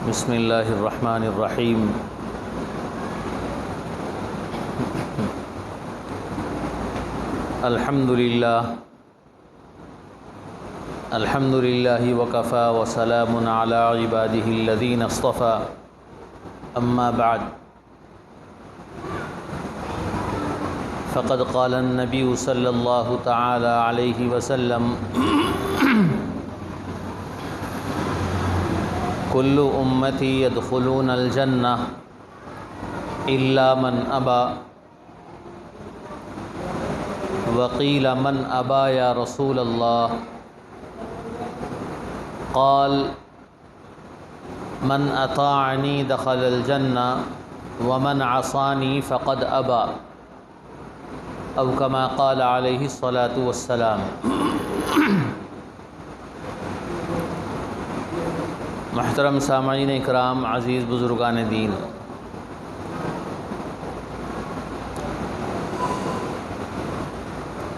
بسم اللہ الرحمن الرحیم۔ الحمد للہ وکفی وسلام علی عبادہ الذین اصطفی، اما بعد فقد قال النبی صلی اللہ تعالی علیہ وسلم: کل امتی يدخلون الجنہ الا من ابى، وقیل من ابى یا رسول اللہ؟ قال من اطاعنی دخل الجنہ ومن عصانی فقد ابى، او کما قال علیہ الصلاۃ والسلام۔ محترم سامعین اکرام، عزیز بزرگان دین،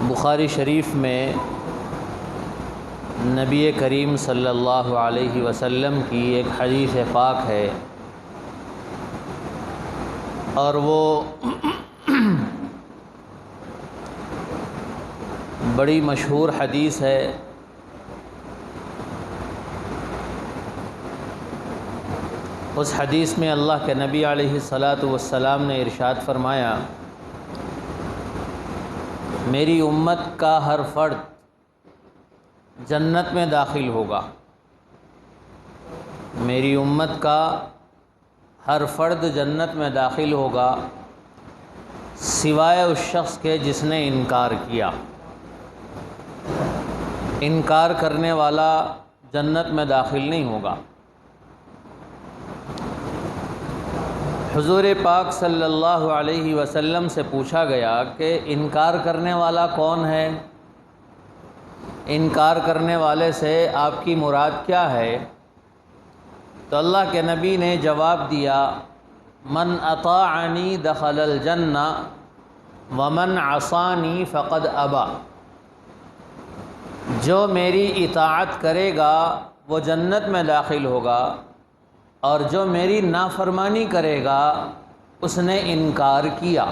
بخاری شریف میں نبی کریم صلی اللہ علیہ وسلم کی ایک حدیث پاک ہے، اور وہ بڑی مشہور حدیث ہے۔ اس حدیث میں اللہ کے نبی علیہ الصلاۃ والسلام نے ارشاد فرمایا: میری امت کا ہر فرد جنت میں داخل ہوگا، میری امت کا ہر فرد جنت میں داخل ہوگا سوائے اس شخص کے جس نے انکار کیا۔ انکار کرنے والا جنت میں داخل نہیں ہوگا۔ حضور پاک صلی اللہ علیہ وسلم سے پوچھا گیا کہ انکار کرنے والا کون ہے؟ انکار کرنے والے سے آپ کی مراد کیا ہے؟ تو اللہ کے نبی نے جواب دیا: من اطاعنی دخل الجنہ ومن عصانی فقد ابى۔ جو میری اطاعت کرے گا وہ جنت میں داخل ہوگا، اور جو میری نافرمانی کرے گا اس نے انکار کیا۔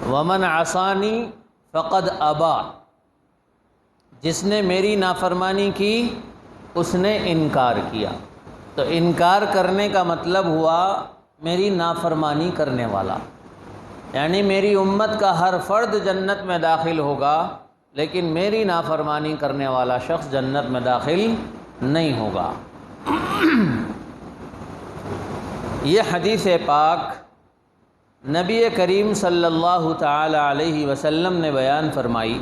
ومن عصانی فقد ابى، جس نے میری نافرمانی کی اس نے انکار کیا۔ تو انکار کرنے کا مطلب ہوا میری نافرمانی کرنے والا، یعنی میری امت کا ہر فرد جنت میں داخل ہوگا، لیکن میری نافرمانی کرنے والا شخص جنت میں داخل نہیں ہوگا۔ یہ حدیث پاک نبی کریم صلی اللہ تعالی علیہ وسلم نے بیان فرمائی،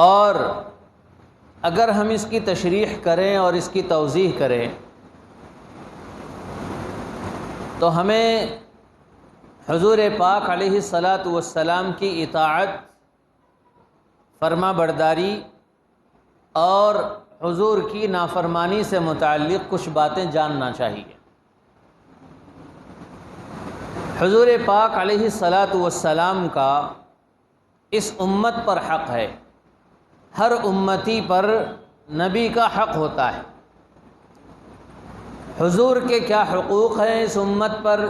اور اگر ہم اس کی تشریح کریں اور اس کی توضیح کریں تو ہمیں حضور پاک علیہ الصلاۃ والسلام کی اطاعت، فرما برداری اور حضور کی نافرمانی سے متعلق کچھ باتیں جاننا چاہیے۔ حضور پاک علیہ الصلاۃ والسلام کا اس امت پر حق ہے، ہر امتی پر نبی کا حق ہوتا ہے۔ حضور کے کیا حقوق ہیں اس امت پر؟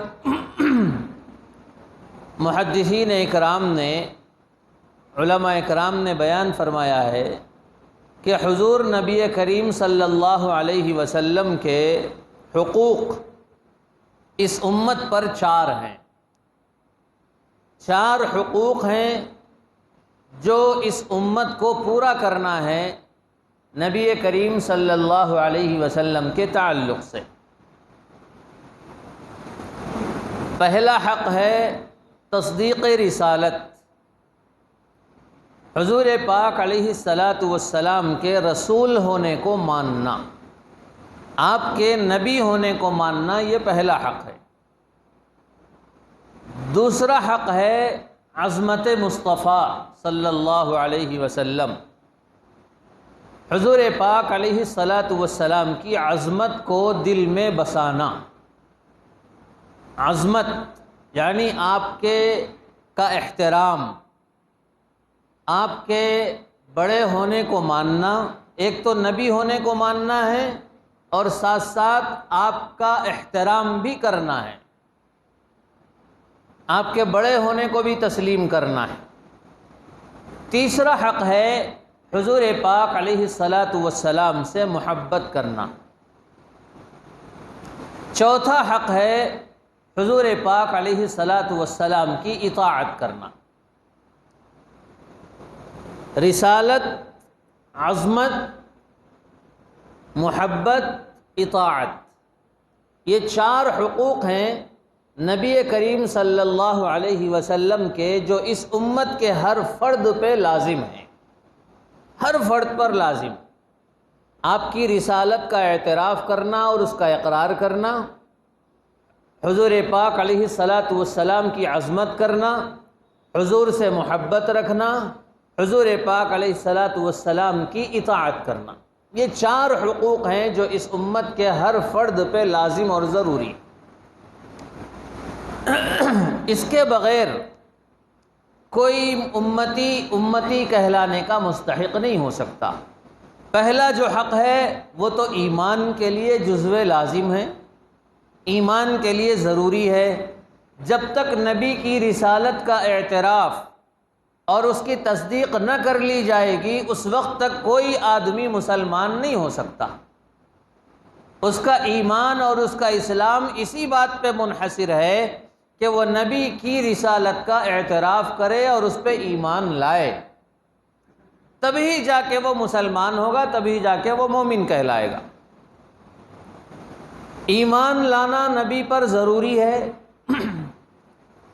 محدثین اکرام نے، علماء اکرام نے بیان فرمایا ہے کہ حضور نبی کریم صلی اللہ علیہ وسلم کے حقوق اس امت پر 4 ہیں۔ 4 حقوق ہیں جو اس امت کو پورا کرنا ہے نبی کریم صلی اللہ علیہ وسلم کے تعلق سے۔ پہلا حق ہے تصدیق رسالت، حضور پاک علیہ الصلاۃ والسلام کے رسول ہونے کو ماننا، آپ کے نبی ہونے کو ماننا، یہ پہلا حق ہے۔ دوسرا حق ہے عظمت مصطفیٰ صلی اللہ علیہ وسلم، حضور پاک علیہ الصلاۃ والسلام کی عظمت کو دل میں بسانا۔ عظمت یعنی آپ کا احترام، آپ کے بڑے ہونے کو ماننا۔ ایک تو نبی ہونے کو ماننا ہے، اور ساتھ ساتھ آپ کا احترام بھی کرنا ہے، آپ کے بڑے ہونے کو بھی تسلیم کرنا ہے۔ تیسرا حق ہے حضور پاک علیہ الصلاۃ والسلام سے محبت کرنا۔ چوتھا حق ہے حضور پاک علیہ الصلاۃ والسلام کی اطاعت کرنا۔ رسالت، عظمت، محبت، اطاعت، یہ چار حقوق ہیں نبی کریم صلی اللہ علیہ وسلم کے، جو اس امت کے ہر فرد پہ لازم ہیں، ہر فرد پر لازم۔ آپ کی رسالت کا اعتراف کرنا اور اس کا اقرار کرنا، حضور پاک علیہ الصلاۃ والسلام کی عظمت کرنا، حضور سے محبت رکھنا، حضور پاک علیہ الصلاۃ والسلام کی اطاعت کرنا، یہ چار حقوق ہیں جو اس امت کے ہر فرد پہ لازم اور ضروری۔ اس کے بغیر کوئی امتی کہلانے کا مستحق نہیں ہو سکتا۔ پہلا جو حق ہے وہ تو ایمان کے لیے جزو لازم ہے، ایمان کے لیے ضروری ہے۔ جب تک نبی کی رسالت کا اعتراف اور اس کی تصدیق نہ کر لی جائے گی، اس وقت تک کوئی آدمی مسلمان نہیں ہو سکتا۔ اس کا ایمان اور اس کا اسلام اسی بات پہ منحصر ہے کہ وہ نبی کی رسالت کا اعتراف کرے اور اس پہ ایمان لائے، تبھی جا کے وہ مسلمان ہوگا، تبھی جا کے وہ مومن کہلائے گا۔ ایمان لانا نبی پر ضروری ہے۔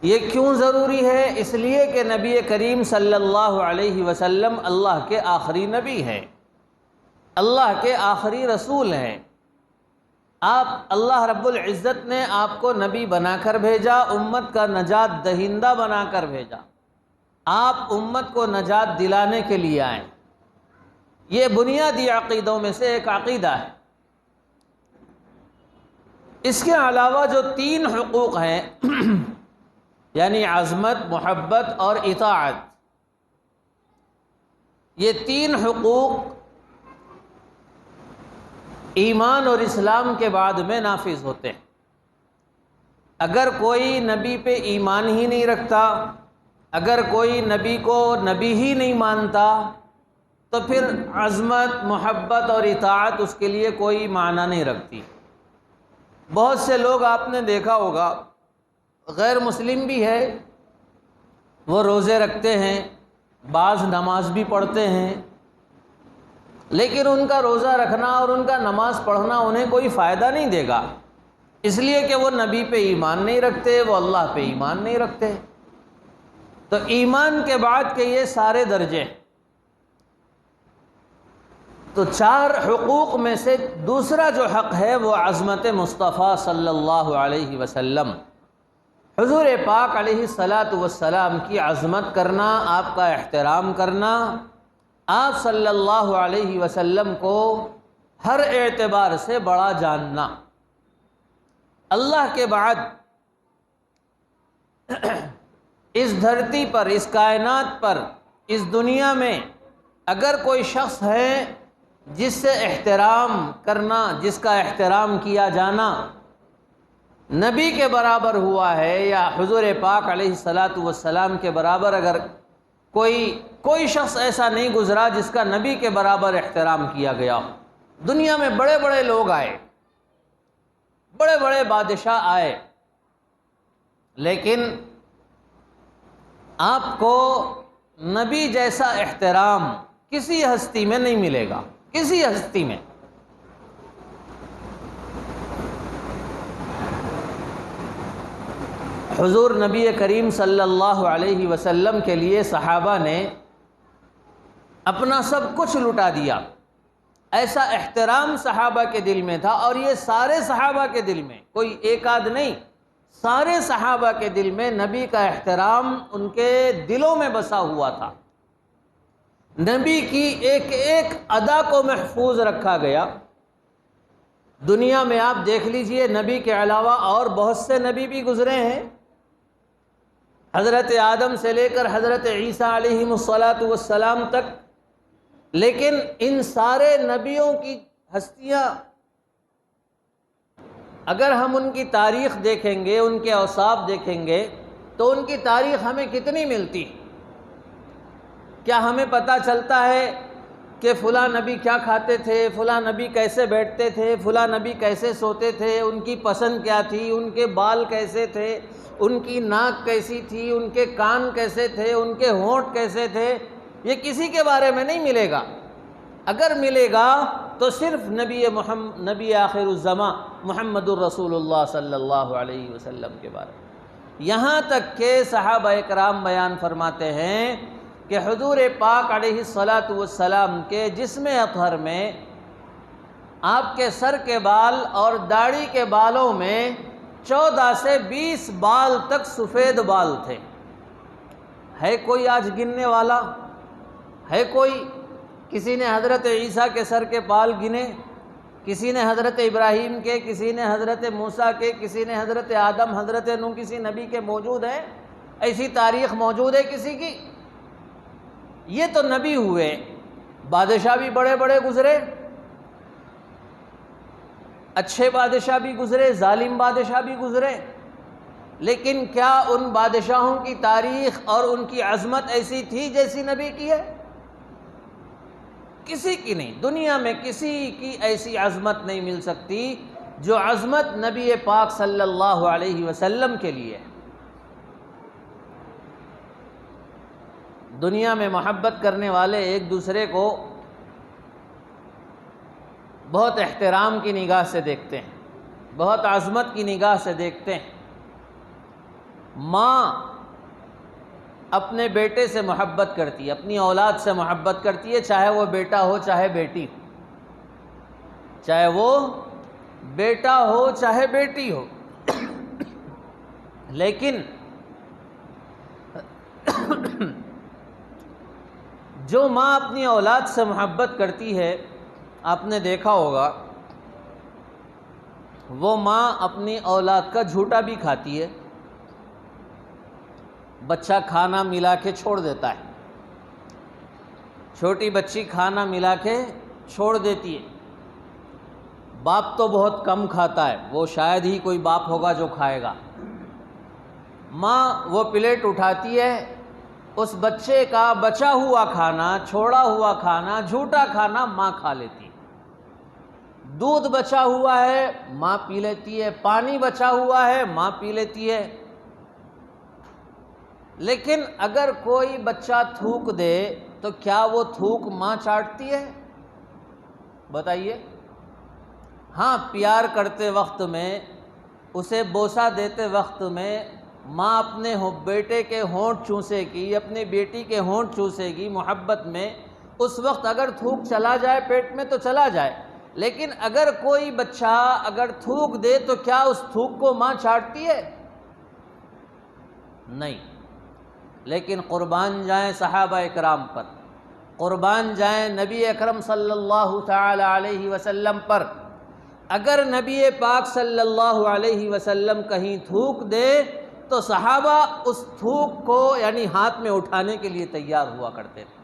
یہ کیوں ضروری ہے؟ اس لیے کہ نبی کریم صلی اللہ علیہ وسلم اللہ کے آخری نبی ہیں، اللہ کے آخری رسول ہیں۔ اللہ رب العزت نے آپ کو نبی بنا کر بھیجا، امت کا نجات دہندہ بنا کر بھیجا۔ آپ امت کو نجات دلانے کے لیے آئیں۔ یہ بنیادی عقیدوں میں سے ایک عقیدہ ہے۔ اس کے علاوہ جو تین حقوق ہیں یعنی عظمت، محبت اور اطاعت، یہ تین حقوق ایمان اور اسلام کے بعد میں نافذ ہوتے ہیں۔ اگر کوئی نبی پہ ایمان ہی نہیں رکھتا، اگر کوئی نبی کو نبی ہی نہیں مانتا، تو پھر عظمت، محبت اور اطاعت اس کے لیے کوئی معنی نہیں رکھتی۔ بہت سے لوگ آپ نے دیکھا ہوگا، غیر مسلم بھی ہے، وہ روزے رکھتے ہیں، بعض نماز بھی پڑھتے ہیں، لیکن ان کا روزہ رکھنا اور ان کا نماز پڑھنا انہیں کوئی فائدہ نہیں دے گا، اس لیے کہ وہ نبی پہ ایمان نہیں رکھتے، وہ اللہ پہ ایمان نہیں رکھتے۔ تو ایمان کے بعد کے یہ سارے درجے، تو چار حقوق میں سے دوسرا جو حق ہے وہ عظمت مصطفیٰ صلی اللہ علیہ وسلم، حضور پاک علیہ الصلاۃ والسلام کی عظمت کرنا، آپ کا احترام کرنا، آپ صلی اللہ علیہ وسلم کو ہر اعتبار سے بڑا جاننا۔ اللہ کے بعد اس دھرتی پر، اس کائنات پر، اس دنیا میں اگر کوئی شخص ہے جس سے احترام کرنا، جس کا احترام کیا جانا نبی کے برابر ہوا ہے، یا حضور پاک علیہ الصلاۃ والسلام کے برابر اگر کوئی شخص ایسا نہیں گزرا جس کا نبی کے برابر احترام کیا گیا۔ دنیا میں بڑے بڑے لوگ آئے، بڑے بڑے بادشاہ آئے، لیکن آپ کو نبی جیسا احترام کسی ہستی میں نہیں ملے گا، کسی ہستی میں۔ حضور نبی کریم صلی اللہ علیہ وسلم کے لیے صحابہ نے اپنا سب کچھ لٹا دیا، ایسا احترام صحابہ کے دل میں تھا، اور یہ سارے صحابہ کے دل میں، کوئی ایک آدھ نہیں، سارے صحابہ کے دل میں نبی کا احترام ان کے دلوں میں بسا ہوا تھا۔ نبی کی ایک ایک ادا کو محفوظ رکھا گیا۔ دنیا میں آپ دیکھ لیجئے، نبی کے علاوہ اور بہت سے نبی بھی گزرے ہیں، حضرت آدم سے لے کر حضرت عیسیٰ علیہ السلام تک، لیکن ان سارے نبیوں کی ہستیاں اگر ہم ان کی تاریخ دیکھیں گے، ان کے اوصاف دیکھیں گے تو ان کی تاریخ ہمیں کتنی ملتی؟ کیا ہمیں پتہ چلتا ہے کہ فلاں نبی کیا کھاتے تھے، فلاں نبی کیسے بیٹھتے تھے، فلاں نبی کیسے سوتے تھے، ان کی پسند کیا تھی، ان کے بال کیسے تھے، ان کی ناک کیسی تھی، ان کے کان کیسے تھے، ان کے ہونٹ کیسے تھے؟ یہ کسی کے بارے میں نہیں ملے گا۔ اگر ملے گا تو صرف نبی آخر الزماں محمد الرسول اللہ صلی اللہ علیہ وسلم کے بارے میں۔ یہاں تک کہ صحابہ کرام بیان فرماتے ہیں کہ حضور پاک علیہ الصلاۃ کے جسم اطہر میں آپ کے سر کے بال اور داڑھی کے بالوں میں 14 سے 20 بال تک سفید بال تھے۔ ہے کوئی آج گننے والا؟ ہے کوئی؟ کسی نے حضرت عیسیٰ کے سر کے بال گنے، کسی نے حضرت ابراہیم کے، کسی نے حضرت موسیٰ کے، کسی نے حضرت آدم، حضرت نوح، کسی نبی کے موجود ہیں؟ ایسی تاریخ موجود ہے کسی کی؟ یہ تو نبی ہوئے، بادشاہ بھی بڑے بڑے گزرے، اچھے بادشاہ بھی گزرے، ظالم بادشاہ بھی گزرے، لیکن کیا ان بادشاہوں کی تاریخ اور ان کی عظمت ایسی تھی جیسی نبی کی ہے؟ کسی کی نہیں، دنیا میں کسی کی ایسی عظمت نہیں مل سکتی جو عظمت نبی پاک صلی اللہ علیہ وسلم کے لیے ہے۔ دنیا میں محبت کرنے والے ایک دوسرے کو بہت احترام کی نگاہ سے دیکھتے ہیں، بہت عظمت کی نگاہ سے دیکھتے ہیں۔ ماں اپنے بیٹے سے محبت کرتی ہے، اپنی اولاد سے محبت کرتی ہے، چاہے وہ بیٹا ہو چاہے بیٹی ہو، چاہے وہ بیٹا ہو چاہے بیٹی ہو، لیکن جو ماں اپنی اولاد سے محبت کرتی ہے، آپ نے دیکھا ہوگا وہ ماں اپنی اولاد کا جھوٹا بھی کھاتی ہے۔ بچہ کھانا ملا کے چھوڑ دیتا ہے، چھوٹی بچی کھانا ملا کے چھوڑ دیتی ہے۔ باپ تو بہت کم کھاتا ہے، وہ شاید ہی کوئی باپ ہوگا جو کھائے گا۔ ماں وہ پلیٹ اٹھاتی ہے، اس بچے کا بچا ہوا کھانا، چھوڑا ہوا کھانا، جھوٹا کھانا ماں کھا لیتی ہے۔ دودھ بچا ہوا ہے ماں پی لیتی ہے، پانی بچا ہوا ہے ماں پی لیتی ہے۔ لیکن اگر کوئی بچہ تھوک دے تو کیا وہ تھوک ماں چاٹتی ہے؟ بتائیے۔ ہاں، پیار کرتے وقت میں، اسے بوسہ دیتے وقت میں ماں اپنے بیٹے کے ہونٹ چوسے گی، اپنی بیٹی کے ہونٹ چوسے گی محبت میں، اس وقت اگر تھوک چلا جائے پیٹ میں تو چلا جائے، لیکن اگر کوئی بچہ اگر تھوک دے تو کیا اس تھوک کو ماں چاٹتی ہے؟ نہیں۔ لیکن قربان جائیں صحابہ اکرام پر، قربان جائیں نبی اکرم صلی اللہ تعالی علیہ وسلم پر، اگر نبی پاک صلی اللہ علیہ وسلم کہیں تھوک دے تو صحابہ اس تھوک کو یعنی ہاتھ میں اٹھانے کے لیے تیار ہوا کرتے تھے۔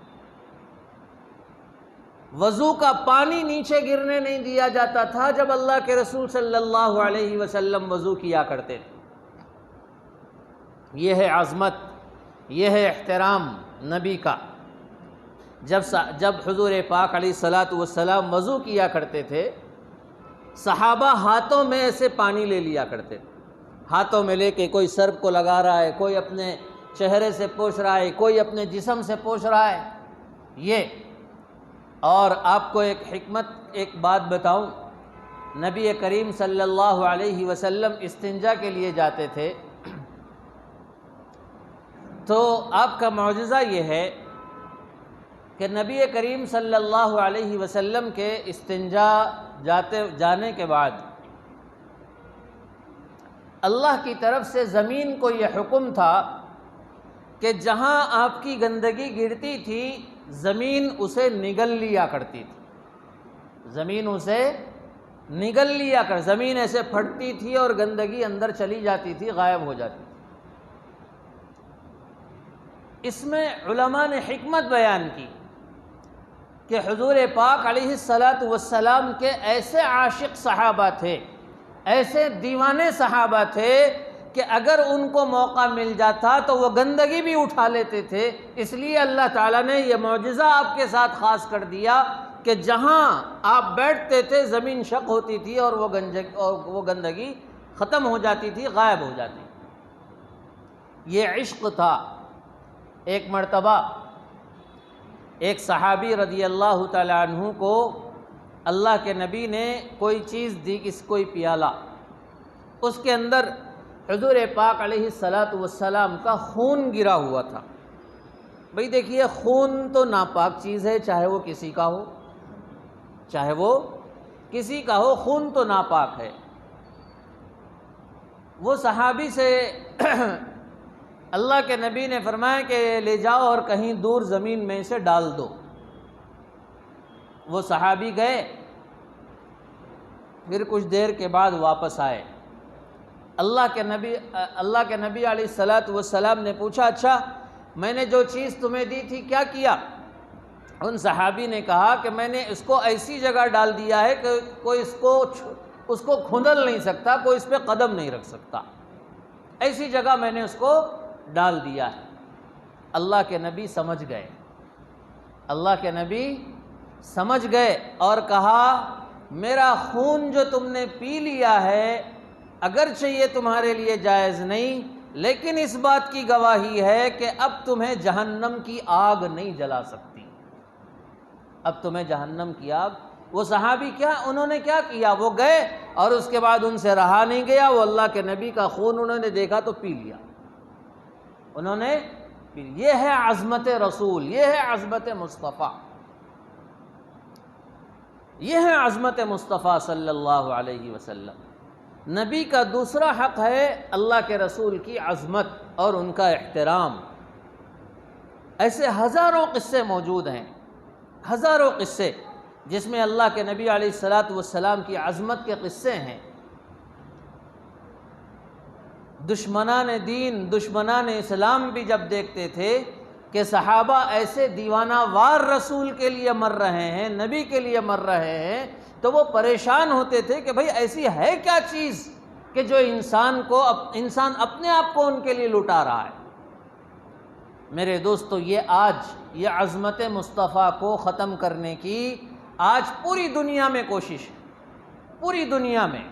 وضو کا پانی نیچے گرنے نہیں دیا جاتا تھا جب اللہ کے رسول صلی اللہ علیہ وسلم وضو کیا کرتے تھے۔ یہ ہے عظمت، یہ ہے احترام نبی کا۔ جب حضور پاک علیہ الصلاۃ والسلام وضو کیا کرتے تھے، صحابہ ہاتھوں میں ایسے پانی لے لیا کرتے تھے، ہاتھوں میں لے کے کوئی سر کو لگا رہا ہے، کوئی اپنے چہرے سے پوچھ رہا ہے، کوئی اپنے جسم سے پوچھ رہا ہے۔ یہ اور آپ کو ایک حکمت، ایک بات بتاؤں، نبی کریم صلی اللہ علیہ وسلم استنجا کے لیے جاتے تھے تو آپ کا معجزہ یہ ہے کہ نبی کریم صلی اللہ علیہ وسلم کے استنجا جانے کے بعد اللہ کی طرف سے زمین کو یہ حکم تھا کہ جہاں آپ کی گندگی گرتی تھی زمین اسے نگل لیا کرتی تھی، زمین اسے نگل لیا کر، زمین ایسے پھٹتی تھی اور گندگی اندر چلی جاتی تھی، غائب ہو جاتی تھی۔ اس میں علماء نے حکمت بیان کی کہ حضور پاک علیہ الصلاۃ والسلام کے ایسے عاشق صحابہ تھے ایسے دیوانے صحابہ تھے کہ اگر ان کو موقع مل جاتا تو وہ گندگی بھی اٹھا لیتے تھے. اس لیے اللہ تعالیٰ نے یہ معجزہ آپ کے ساتھ خاص کر دیا کہ جہاں آپ بیٹھتے تھے زمین شق ہوتی تھی اور وہ گندگی ختم ہو جاتی تھی، غائب ہو جاتی. یہ عشق تھا. ایک مرتبہ ایک صحابی رضی اللہ تعالی عنہ کو اللہ کے نبی نے کوئی چیز دی، کوئی پیالہ، اس کے اندر حضور پاک علیہ الصلاۃ والسلام کا خون گرا ہوا تھا. بھئی دیکھیے، خون تو ناپاک چیز ہے، چاہے وہ کسی کا ہو، چاہے وہ کسی کا ہو، خون تو ناپاک ہے. وہ صحابی سے اللہ کے نبی نے فرمایا کہ لے جاؤ اور کہیں دور زمین میں اسے ڈال دو. وہ صحابی گئے، پھر کچھ دیر کے بعد واپس آئے. اللہ کے نبی علیہ الصلاۃ والسلام نے پوچھا، اچھا میں نے جو چیز تمہیں دی تھی کیا کیا؟ ان صحابی نے کہا کہ میں نے اس کو ایسی جگہ ڈال دیا ہے کہ کوئی اس کو کھندل نہیں سکتا، کوئی اس پہ قدم نہیں رکھ سکتا. ایسی جگہ میں نے اس کو ڈال دیا ہے. اللہ کے نبی سمجھ گئے. اللہ کے نبی سمجھ گئے اور کہا، میرا خون جو تم نے پی لیا ہے اگرچہ یہ تمہارے لیے جائز نہیں، لیکن اس بات کی گواہی ہے کہ اب تمہیں جہنم کی آگ نہیں جلا سکتی. اب تمہیں جہنم کی آگ. وہ صحابی انہوں نے کیا کیا؟ وہ گئے اور اس کے بعد ان سے رہا نہیں گیا. وہ اللہ کے نبی کا خون انہوں نے دیکھا تو پی لیا. انہوں نے یہ ہے عظمت رسول، یہ ہے عظمت مصطفیٰ، یہ ہے عظمت مصطفیٰ صلی اللہ علیہ وسلم. نبی کا دوسرا حق ہے اللہ کے رسول کی عظمت اور ان کا احترام. ایسے ہزاروں قصے موجود ہیں، ہزاروں قصے جس میں اللہ کے نبی علیہ الصلاۃ والسلام کی عظمت کے قصے ہیں. دشمنان دین، دشمنان اسلام بھی جب دیکھتے تھے کہ صحابہ ایسے دیوانہ وار رسول کے لیے مر رہے ہیں، نبی کے لیے مر رہے ہیں، تو وہ پریشان ہوتے تھے کہ بھئی ایسی ہے کیا چیز کہ جو انسان اپنے آپ کو ان کے لیے لٹا رہا ہے. میرے دوستو، یہ عظمت مصطفیٰ کو ختم کرنے کی آج پوری دنیا میں کوشش ہے. پوری دنیا میں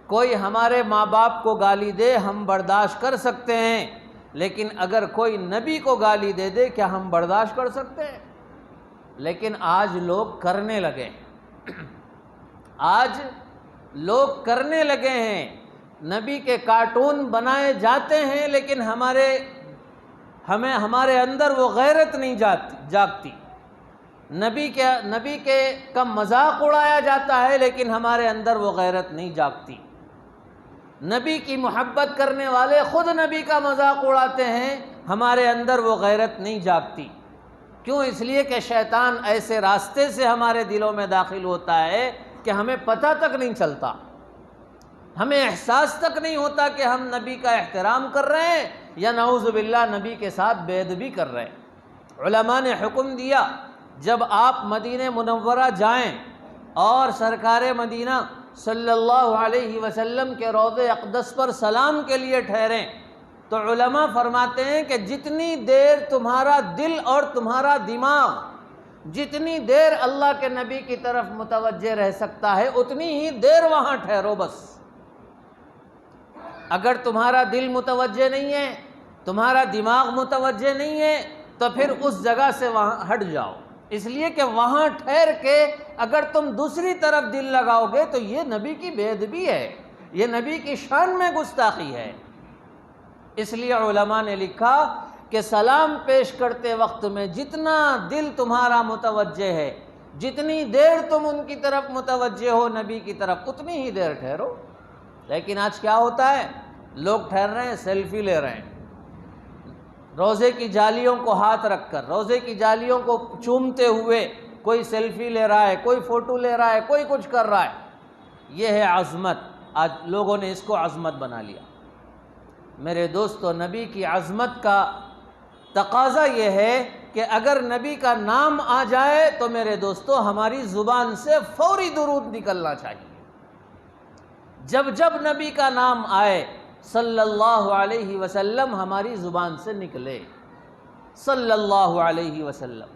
کوئی ہمارے ماں باپ کو گالی دے ہم برداشت کر سکتے ہیں، لیکن اگر کوئی نبی کو گالی دے دے کیا ہم برداشت کر سکتے ہیں؟ لیکن آج لوگ کرنے لگے ہیں. آج لوگ کرنے لگے ہیں. نبی کے کارٹون بنائے جاتے ہیں لیکن ہمارے اندر وہ غیرت نہیں جاگتی. نبی کا مذاق اڑایا جاتا ہے لیکن ہمارے اندر وہ غیرت نہیں جاگتی. نبی کی محبت کرنے والے خود نبی کا مذاق اڑاتے ہیں، ہمارے اندر وہ غیرت نہیں جاگتی. کیوں؟ اس لیے کہ شیطان ایسے راستے سے ہمارے دلوں میں داخل ہوتا ہے کہ ہمیں پتہ تک نہیں چلتا، ہمیں احساس تک نہیں ہوتا کہ ہم نبی کا احترام کر رہے ہیں یا نعوذ باللہ نبی کے ساتھ بے ادبی کر رہے ہیں. علماء نے حکم دیا جب آپ مدینہ منورہ جائیں اور سرکار مدینہ صلی اللہ علیہ وسلم کے روضہ اقدس پر سلام کے لیے ٹھہریں تو علماء فرماتے ہیں کہ جتنی دیر تمہارا دل اور تمہارا دماغ جتنی دیر اللہ کے نبی کی طرف متوجہ رہ سکتا ہے اتنی ہی دیر وہاں ٹھہرو بس. اگر تمہارا دل متوجہ نہیں ہے، تمہارا دماغ متوجہ نہیں ہے، تو پھر اس جگہ سے وہاں ہٹ جاؤ. اس لیے کہ وہاں ٹھہر کے اگر تم دوسری طرف دل لگاؤ گے تو یہ نبی کی بے ادبی ہے، یہ نبی کی شان میں گستاخی ہے. اس لیے علماء نے لکھا کہ سلام پیش کرتے وقت میں جتنا دل تمہارا متوجہ ہے، جتنی دیر تم ان کی طرف متوجہ ہو نبی کی طرف، اتنی ہی دیر ٹھہرو. لیکن آج کیا ہوتا ہے؟ لوگ ٹھہر رہے ہیں، سیلفی لے رہے ہیں، روزے کی جالیوں کو ہاتھ رکھ کر، روزے کی جالیوں کو چومتے ہوئے کوئی سیلفی لے رہا ہے، کوئی فوٹو لے رہا ہے، کوئی کچھ کر رہا ہے. یہ ہے عظمت. آج لوگوں نے اس کو عظمت بنا لیا. میرے دوستو، نبی کی عظمت کا تقاضا یہ ہے کہ اگر نبی کا نام آ جائے تو میرے دوستو ہماری زبان سے فوری درود نکلنا چاہیے. جب جب نبی کا نام آئے صلی اللہ علیہ وسلم ہماری زبان سے نکلے، صلی اللہ علیہ وسلم،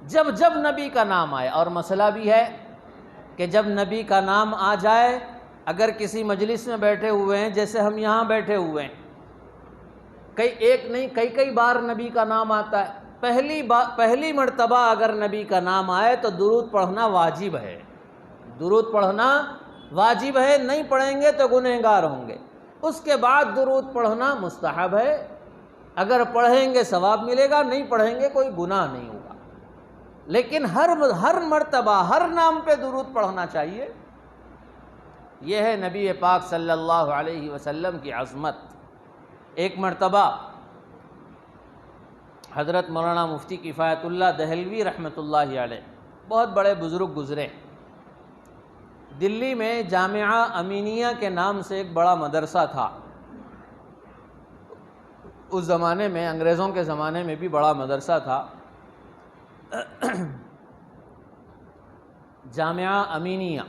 جب جب نبی کا نام آئے۔ اور مسئلہ بھی ہے کہ جب نبی کا نام آ جائے، اگر کسی مجلس میں بیٹھے ہوئے ہیں، جیسے ہم یہاں بیٹھے ہوئے ہیں، ایک نہیں کئی بار نبی کا نام آتا ہے، پہلی مرتبہ اگر نبی کا نام آئے تو درود پڑھنا واجب ہے، درود پڑھنا واجب ہے، نہیں پڑھیں گے تو گنہگار ہوں گے۔ اس کے بعد درود پڑھنا مستحب ہے، اگر پڑھیں گے ثواب ملے گا، نہیں پڑھیں گے کوئی گناہ نہیں ہوگا۔ لیکن ہر مرتبہ ہر نام پہ درود پڑھنا چاہیے۔ یہ ہے نبی پاک صلی اللہ علیہ وسلم کی عظمت۔ ایک مرتبہ حضرت مولانا مفتی کفایت اللہ دہلوی رحمۃ اللہ علیہ، بہت بڑے بزرگ گزرے، دلی میں جامعہ امینیہ کے نام سے ایک بڑا مدرسہ تھا۔ اس زمانے میں، انگریزوں کے زمانے میں بھی بڑا مدرسہ تھا، جامعہ امینیہ۔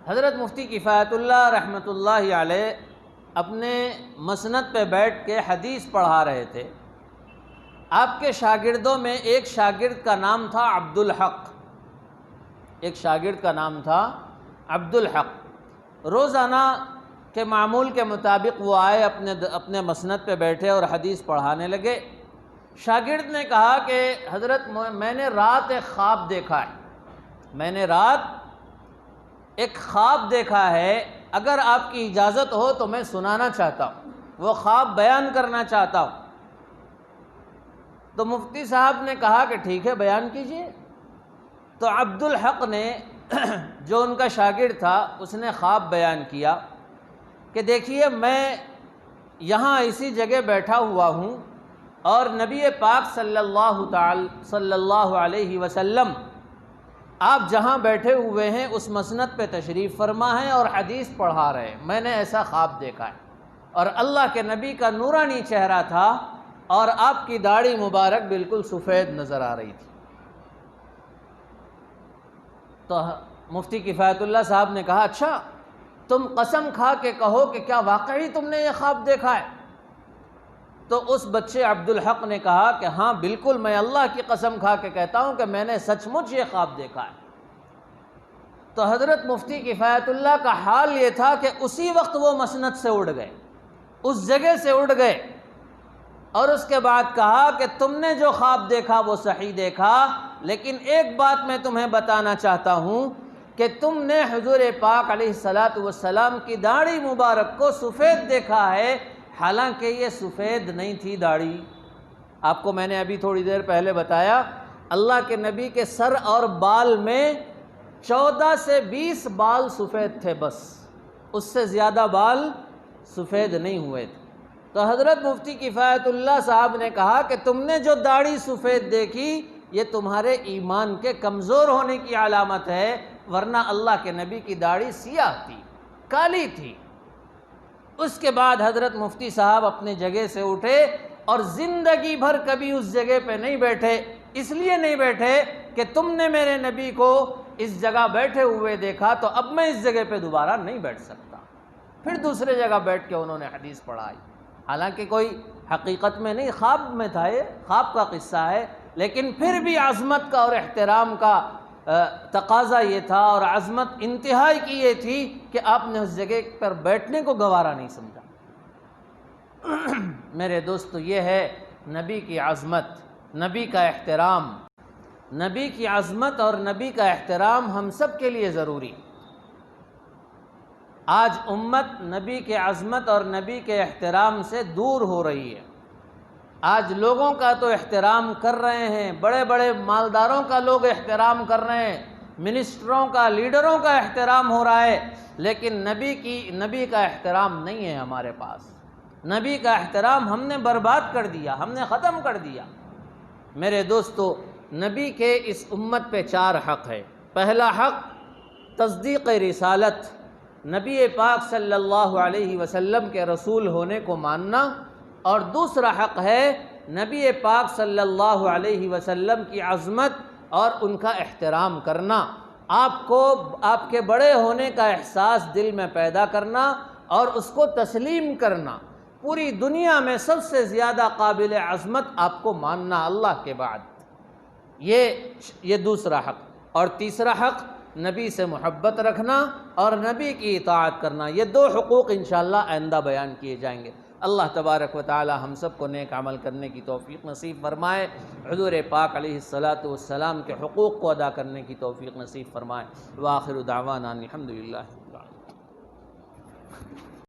حضرت مفتی کفایت اللہ رحمۃ اللہ علیہ اپنے مسند پہ بیٹھ کے حدیث پڑھا رہے تھے۔ آپ کے شاگردوں میں ایک شاگرد کا نام تھا عبدالحق، ایک شاگرد کا نام تھا عبدالحق۔ روزانہ کے معمول کے مطابق وہ آئے، اپنے مسند پہ بیٹھے اور حدیث پڑھانے لگے۔ شاگرد نے کہا کہ حضرت میں نے رات ایک خواب دیکھا ہے، میں نے رات ایک خواب دیکھا ہے، اگر آپ کی اجازت ہو تو میں سنانا چاہتا ہوں، وہ خواب بیان کرنا چاہتا ہوں۔ تو مفتی صاحب نے کہا کہ ٹھیک ہے، بیان کیجئے۔ تو عبدالحق نے، جو ان کا شاگرد تھا، اس نے خواب بیان کیا کہ دیکھیے میں یہاں اسی جگہ بیٹھا ہوا ہوں اور نبی پاک صلی اللہ علیہ وسلم آپ جہاں بیٹھے ہوئے ہیں اس مسند پہ تشریف فرما ہیں اور حدیث پڑھا رہے ہیں، میں نے ایسا خواب دیکھا ہے، اور اللہ کے نبی کا نورانی چہرہ تھا اور آپ کی داڑھی مبارک بالکل سفید نظر آ رہی تھی۔ تو مفتی کفایت اللہ صاحب نے کہا اچھا تم قسم کھا کے کہو کہ کیا واقعی تم نے یہ خواب دیکھا ہے؟ تو اس بچے عبدالحق نے کہا کہ ہاں بالکل، میں اللہ کی قسم کھا کے کہتا ہوں کہ میں نے سچ مچ یہ خواب دیکھا ہے۔ تو حضرت مفتی کفایت اللہ کا حال یہ تھا کہ اسی وقت وہ مسند سے اٹھ گئے، اس جگہ سے اٹھ گئے، اور اس کے بعد کہا کہ تم نے جو خواب دیکھا وہ صحیح دیکھا، لیکن ایک بات میں تمہیں بتانا چاہتا ہوں کہ تم نے حضور پاک علیہ السلام کی داڑھی مبارک کو سفید دیکھا ہے، حالانکہ یہ سفید نہیں تھی داڑھی۔ آپ کو میں نے ابھی تھوڑی دیر پہلے بتایا، اللہ کے نبی کے سر اور بال میں 14 سے 20 بال سفید تھے، بس اس سے زیادہ بال سفید نہیں ہوئے تھے۔ تو حضرت مفتی کفایت اللہ صاحب نے کہا کہ تم نے جو داڑھی سفید دیکھی یہ تمہارے ایمان کے کمزور ہونے کی علامت ہے، ورنہ اللہ کے نبی کی داڑھی سیاہ تھی، کالی تھی۔ اس کے بعد حضرت مفتی صاحب اپنے جگہ سے اٹھے اور زندگی بھر کبھی اس جگہ پہ نہیں بیٹھے، اس لیے نہیں بیٹھے کہ تم نے میرے نبی کو اس جگہ بیٹھے ہوئے دیکھا تو اب میں اس جگہ پہ دوبارہ نہیں بیٹھ سکتا۔ پھر دوسرے جگہ بیٹھ کے انہوں نے حدیث پڑھائی، حالانکہ کوئی حقیقت میں نہیں، خواب میں تھا، یہ خواب کا قصہ ہے، لیکن پھر بھی عظمت کا اور احترام کا تقاضا یہ تھا، اور عظمت انتہائی کی یہ تھی کہ آپ نے اس جگہ پر بیٹھنے کو گوارا نہیں سمجھا۔ میرے دوستو، یہ ہے نبی کی عظمت، نبی کا احترام۔ نبی کی عظمت اور نبی کا احترام ہم سب کے لیے ضروری۔ آج امت نبی کے عظمت اور نبی کے احترام سے دور ہو رہی ہے۔ آج لوگوں کا تو احترام کر رہے ہیں، بڑے بڑے مالداروں کا لوگ احترام کر رہے ہیں، منسٹروں کا، لیڈروں کا احترام ہو رہا ہے، لیکن نبی کا احترام نہیں ہے ہمارے پاس۔ نبی کا احترام ہم نے برباد کر دیا، ہم نے ختم کر دیا۔ میرے دوستو، نبی کے اس امت پہ 4 حق ہے۔ پہلا حق تصدیق رسالت، نبی پاک صلی اللہ علیہ وسلم کے رسول ہونے کو ماننا، اور دوسرا حق ہے نبی پاک صلی اللہ علیہ وسلم کی عظمت اور ان کا احترام کرنا۔ آپ کو آپ کے بڑے ہونے کا احساس دل میں پیدا کرنا اور اس کو تسلیم کرنا. پوری دنیا میں سب سے زیادہ قابل عظمت آپ کو ماننا اللہ کے بعد. یہ دوسرا حق. اور تیسرا حق نبی سے محبت رکھنا اور نبی کی اطاعت کرنا. یہ 2 حقوق انشاءاللہ آئندہ بیان کیے جائیں گے. اللہ تبارک و تعالی ہم سب کو نیک عمل کرنے کی توفیق نصیب فرمائے. حضور پاک علیہ الصلاۃ والسلام کے حقوق کو ادا کرنے کی توفیق نصیب فرمائے. وآخر دعوانا الحمدللہ.